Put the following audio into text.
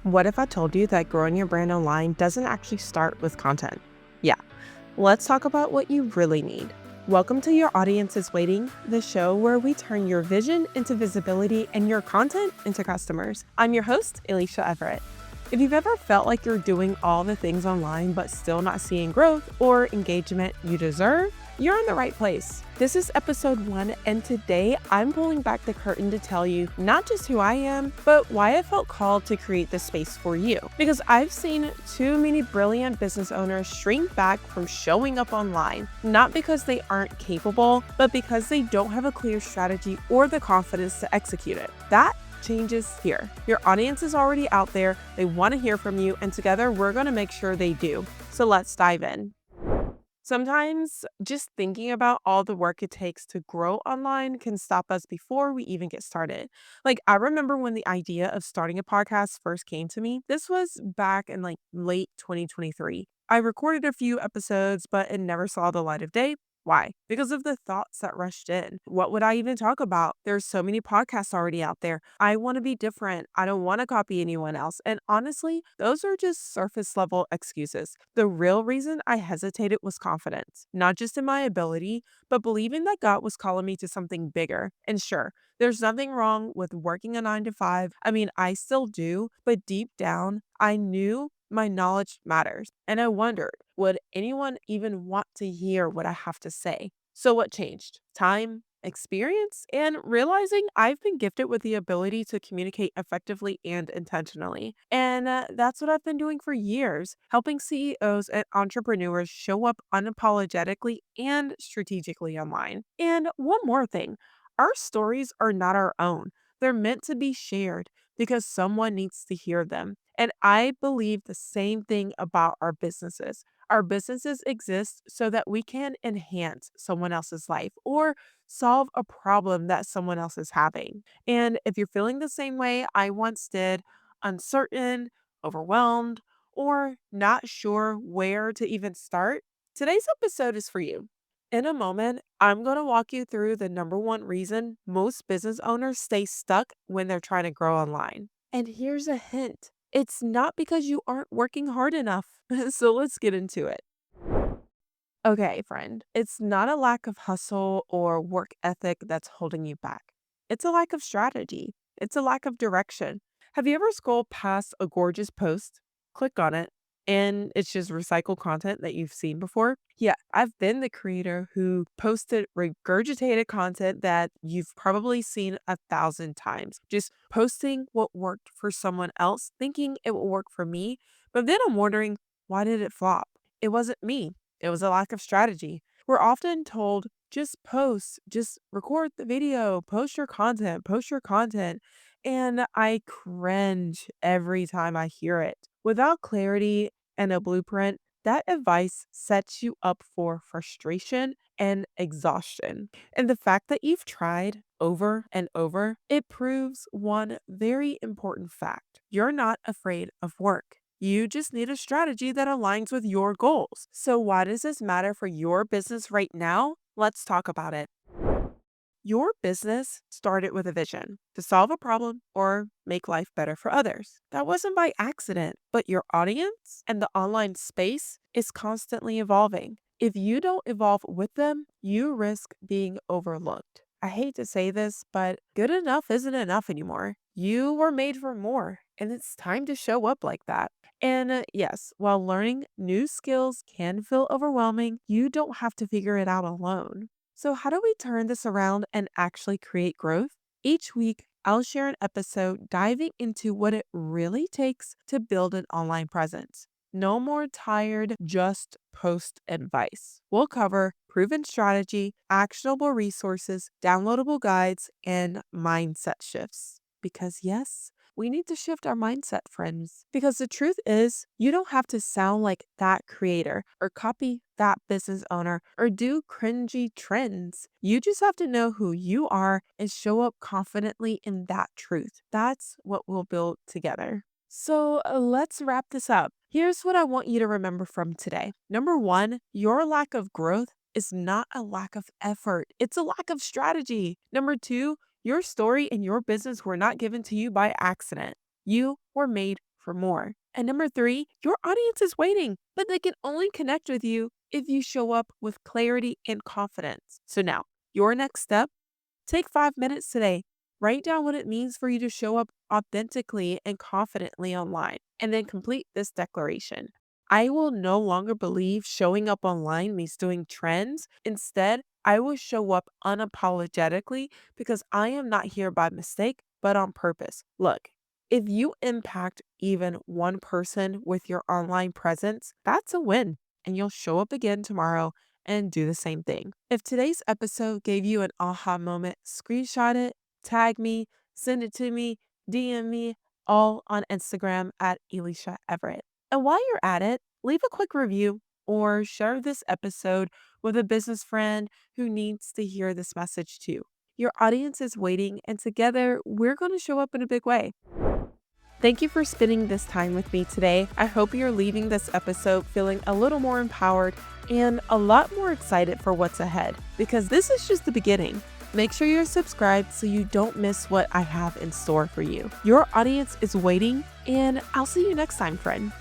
What if I told you that growing your brand online doesn't actually start with content? Yeah, let's talk about what you really need. Welcome to Your Audience is Waiting, the show where we turn your vision into visibility and your content into customers. I'm your host, Alicia Everett. If you've ever felt like you're doing all the things online but still not seeing growth or engagement you deserve, you're in the right place. This is episode 1, and today I'm pulling back the curtain to tell you not just who I am, but why I felt called to create this space for you. Because I've seen too many brilliant business owners shrink back from showing up online, not because they aren't capable, but because they don't have a clear strategy or the confidence to execute it. That changes here. Your audience is already out there, they want to hear from you, and together we're going to make sure they do. So let's dive in. Sometimes just thinking about all the work it takes to grow online can stop us before we even get started. Like, I remember when the idea of starting a podcast first came to me. This was back in late 2023. I recorded a few episodes, but it never saw the light of day. Why? Because of the thoughts that rushed in. What would I even talk about? There's so many podcasts already out there. I want to be different. I don't want to copy anyone else. And honestly, those are just surface level excuses. The real reason I hesitated was confidence, not just in my ability, but believing that God was calling me to something bigger. And sure, there's nothing wrong with working a 9 to 5. I mean, I still do, but deep down, I knew my knowledge matters. And I wondered, would anyone even want to hear what I have to say? So, what changed? Time, experience, and realizing I've been gifted with the ability to communicate effectively and intentionally. And that's what I've been doing for years, helping CEOs and entrepreneurs show up unapologetically and strategically online. And one more thing, our stories are not our own, they're meant to be shared because someone needs to hear them. And I believe the same thing about our businesses. Our businesses exist so that we can enhance someone else's life or solve a problem that someone else is having. And if you're feeling the same way I once did, uncertain, overwhelmed, or not sure where to even start, today's episode is for you. In a moment, I'm going to walk you through the number one reason most business owners stay stuck when they're trying to grow online. And here's a hint, it's not because you aren't working hard enough. So let's get into it. Okay, friend, it's not a lack of hustle or work ethic that's holding you back. It's a lack of strategy, it's a lack of direction. Have you ever scrolled past a gorgeous post, click on it, and it's just recycled content that you've seen before? Yeah, I've been the creator who posted regurgitated content that you've probably seen 1,000 times. Just posting what worked for someone else, thinking it will work for me. But then I'm wondering, why did it flop? It wasn't me. It was a lack of strategy. We're often told, just post, just record the video, post your content, post your content. And I cringe every time I hear it. Without clarity and a blueprint, that advice sets you up for frustration and exhaustion. And the fact that you've tried over and over, it proves one very important fact. You're not afraid of work. You just need a strategy that aligns with your goals. So, why does this matter for your business right now? Let's talk about it. Your business started with a vision to solve a problem or make life better for others. That wasn't by accident, but your audience and the online space is constantly evolving. If you don't evolve with them, you risk being overlooked. I hate to say this, but good enough isn't enough anymore. You were made for more, and it's time to show up like that. And yes, while learning new skills can feel overwhelming, you don't have to figure it out alone. So, how do we turn this around and actually create growth? Each week, I'll share an episode diving into what it really takes to build an online presence. No more tired, just post advice. We'll cover proven strategy, actionable resources, downloadable guides, and mindset shifts. Because, yes, we need to shift our mindset, friends. Because the truth is, you don't have to sound like that creator or copy that business owner or do cringy trends. You just have to know who you are and show up confidently in that truth. That's what we'll build together. So let's wrap this up. Here's what I want you to remember from today. Number one, your lack of growth is not a lack of effort, it's a lack of strategy. Number two, your story and your business were not given to you by accident. You were made for more. And number three, your audience is waiting, but they can only connect with you if you show up with clarity and confidence. So now, your next step, take 5 minutes today. Write down what it means for you to show up authentically and confidently online, and then complete this declaration. I will no longer believe showing up online means doing trends. Instead, I will show up unapologetically because I am not here by mistake, but on purpose. Look, if you impact even one person with your online presence, that's a win, and you'll show up again tomorrow and do the same thing. If today's episode gave you an aha moment, screenshot it, tag me, send it to me, DM me, all on Instagram at Elisha Everett. And while you're at it, leave a quick review or share this episode with a business friend who needs to hear this message too. Your audience is waiting, and together we're going to show up in a big way. Thank you for spending this time with me today. I hope you're leaving this episode feeling a little more empowered and a lot more excited for what's ahead, because this is just the beginning. Make sure you're subscribed so you don't miss what I have in store for you. Your audience is waiting, and I'll see you next time, friend.